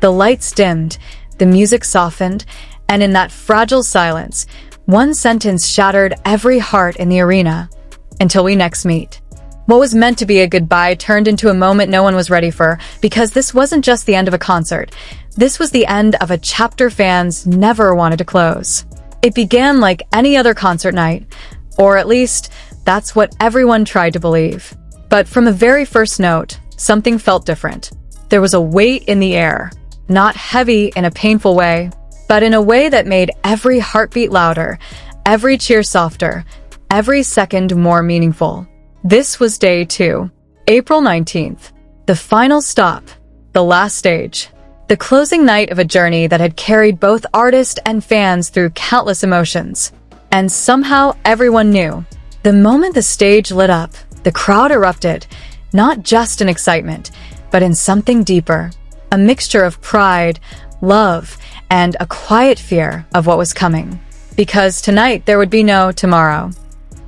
The lights dimmed, the music softened, and in that fragile silence, one sentence shattered every heart in the arena. Until we next meet. What was meant to be a goodbye turned into a moment no one was ready for, because this wasn't just the end of a concert. This was the end of a chapter fans never wanted to close. It began like any other concert night, or at least, that's what everyone tried to believe. But from the very first note, something felt different. There was a weight in the air, not heavy in a painful way, but in a way that made every heartbeat louder, every cheer softer, every second more meaningful. This was day 2, April 19th, the final stop, the last stage, the closing night of a journey that had carried both artist and fans through countless emotions. And somehow everyone knew. The moment the stage lit up, the crowd erupted, not just in excitement, but in something deeper, a mixture of pride, love, and a quiet fear of what was coming. Because tonight there would be no tomorrow.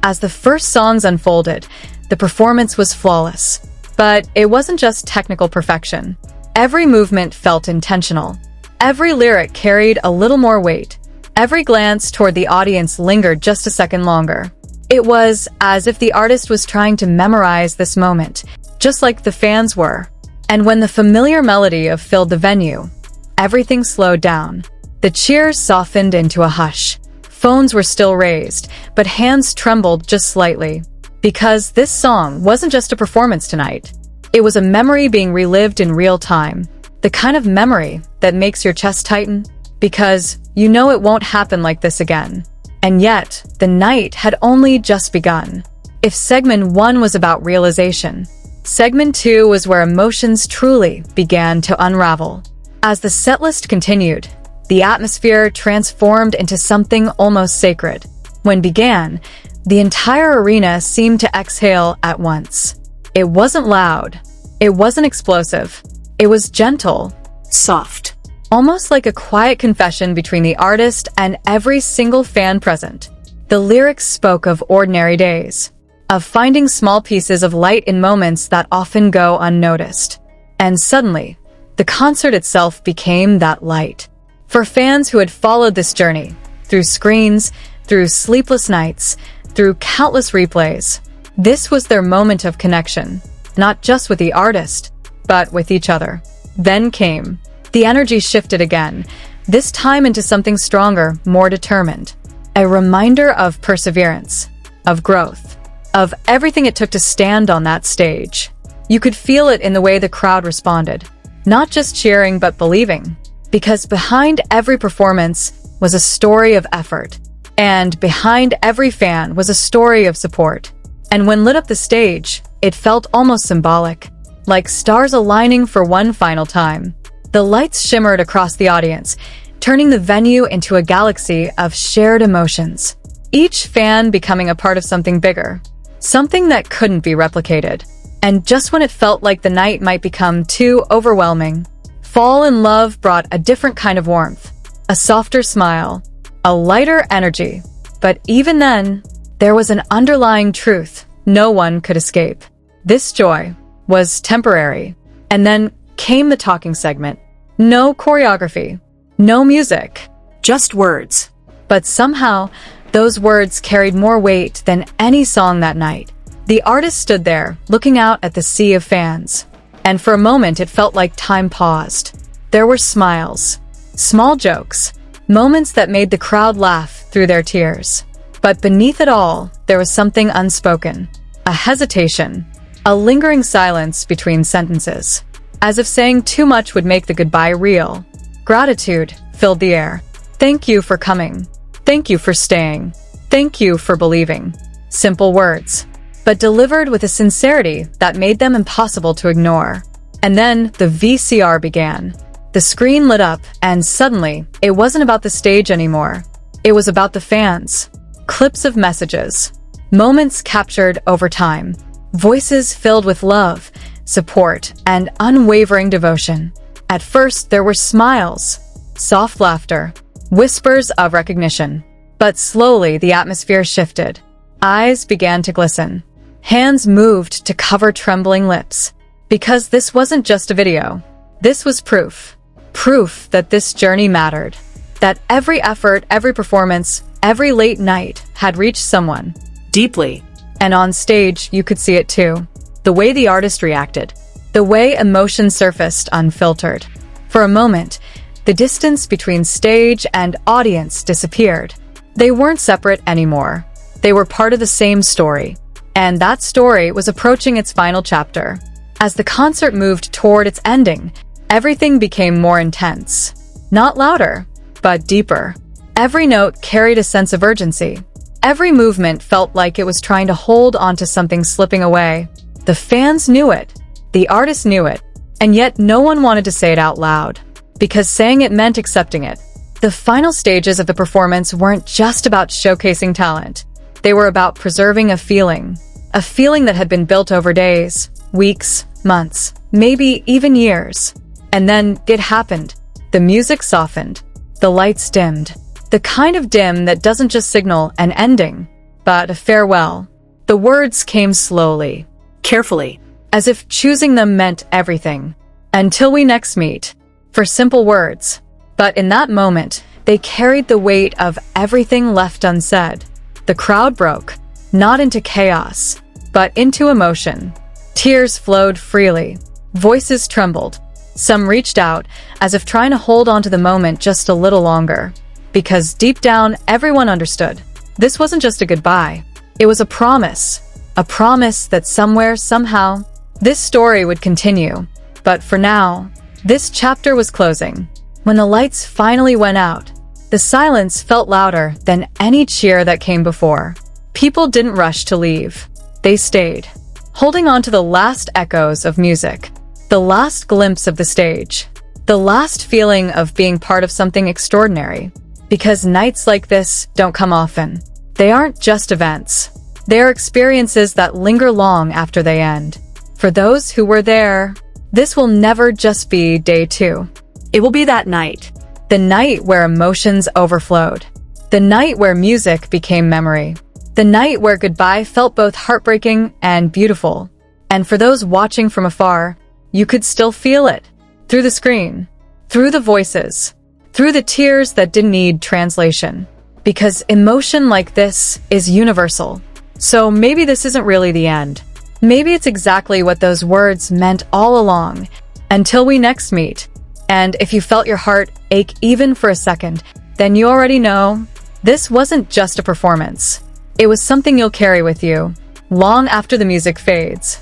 As the first songs unfolded, the performance was flawless. But it wasn't just technical perfection. Every movement felt intentional. Every lyric carried a little more weight. Every glance toward the audience lingered just a second longer. It was as if the artist was trying to memorize this moment, just like the fans were. And when the familiar melody filled the venue, everything slowed down. The cheers softened into a hush. Phones were still raised, but hands trembled just slightly. Because this song wasn't just a performance tonight. It was a memory being relived in real time. The kind of memory that makes your chest tighten, because you know it won't happen like this again. And yet, the night had only just begun. If segment 1 was about realization, segment 2 was where emotions truly began to unravel. As the setlist continued, the atmosphere transformed into something almost sacred. When began, the entire arena seemed to exhale at once. It wasn't loud. It wasn't explosive. It was gentle, soft, almost like a quiet confession between the artist and every single fan present. The lyrics spoke of ordinary days, of finding small pieces of light in moments that often go unnoticed. And suddenly, the concert itself became that light. For fans who had followed this journey, through screens, through sleepless nights, through countless replays, this was their moment of connection, not just with the artist, but with each other. Then came. The energy shifted again, this time into something stronger, more determined. A reminder of perseverance, of growth, of everything it took to stand on that stage. You could feel it in the way the crowd responded, not just cheering but believing. Because behind every performance was a story of effort, and behind every fan was a story of support. And when lit up the stage, it felt almost symbolic, like stars aligning for one final time. The lights shimmered across the audience, turning the venue into a galaxy of shared emotions. Each fan becoming a part of something bigger, something that couldn't be replicated. And just when it felt like the night might become too overwhelming, Fall in Love brought a different kind of warmth, a softer smile, a lighter energy. But even then, there was an underlying truth no one could escape. This joy was temporary. And then came the talking segment. No choreography, no music, just words. But somehow, those words carried more weight than any song that night. The artist stood there, looking out at the sea of fans. And for a moment it felt like time paused. There were smiles, small jokes, moments that made the crowd laugh through their tears. But beneath it all, there was something unspoken. A hesitation, a lingering silence between sentences. As if saying too much would make the goodbye real. Gratitude filled the air. Thank you for coming. Thank you for staying. Thank you for believing. Simple words, but delivered with a sincerity that made them impossible to ignore. And then the VCR began. The screen lit up, and suddenly, it wasn't about the stage anymore. It was about the fans. Clips of messages. Moments captured over time. Voices filled with love, support, and unwavering devotion. At first, there were smiles, soft laughter, whispers of recognition. But slowly, the atmosphere shifted. Eyes began to glisten. Hands moved to cover trembling lips. Because this wasn't just a video. This was proof. Proof that this journey mattered. That every effort, every performance, every late night had reached someone. Deeply. And on stage, you could see it too. The way the artist reacted. The way emotion surfaced unfiltered. For a moment, the distance between stage and audience disappeared. They weren't separate anymore. They were part of the same story. And that story was approaching its final chapter. As the concert moved toward its ending, everything became more intense. Not louder, but deeper. Every note carried a sense of urgency. Every movement felt like it was trying to hold onto something slipping away. The fans knew it. The artist knew it. And yet no one wanted to say it out loud. Because saying it meant accepting it. The final stages of the performance weren't just about showcasing talent. They were about preserving a feeling that had been built over days, weeks, months, maybe even years. And then it happened. The music softened. The lights dimmed. The kind of dim that doesn't just signal an ending, but a farewell. The words came slowly, Carefully. as if choosing them meant everything. Until we next meet. For simple words. But in that moment, they carried the weight of everything left unsaid. The crowd broke, not into chaos, but into emotion. Tears flowed freely. Voices trembled. Some reached out, as if trying to hold on to the moment just a little longer. Because deep down, everyone understood. This wasn't just a goodbye. It was a promise. A promise that somewhere, somehow, this story would continue. But for now, this chapter was closing. When the lights finally went out, the silence felt louder than any cheer that came before. People didn't rush to leave. They stayed, holding on to the last echoes of music, the last glimpse of the stage, the last feeling of being part of something extraordinary. Because nights like this don't come often. They aren't just events. They are experiences that linger long after they end. For those who were there, this will never just be day 2. It will be that night. The night where emotions overflowed. The night where music became memory. The night where goodbye felt both heartbreaking and beautiful. And for those watching from afar, you could still feel it. Through the screen. Through the voices. Through the tears that didn't need translation. Because emotion like this is universal. So maybe this isn't really the end. Maybe it's exactly what those words meant all along. Until we next meet. And if you felt your heart ache even for a second, then you already know this wasn't just a performance. It was something you'll carry with you long after the music fades.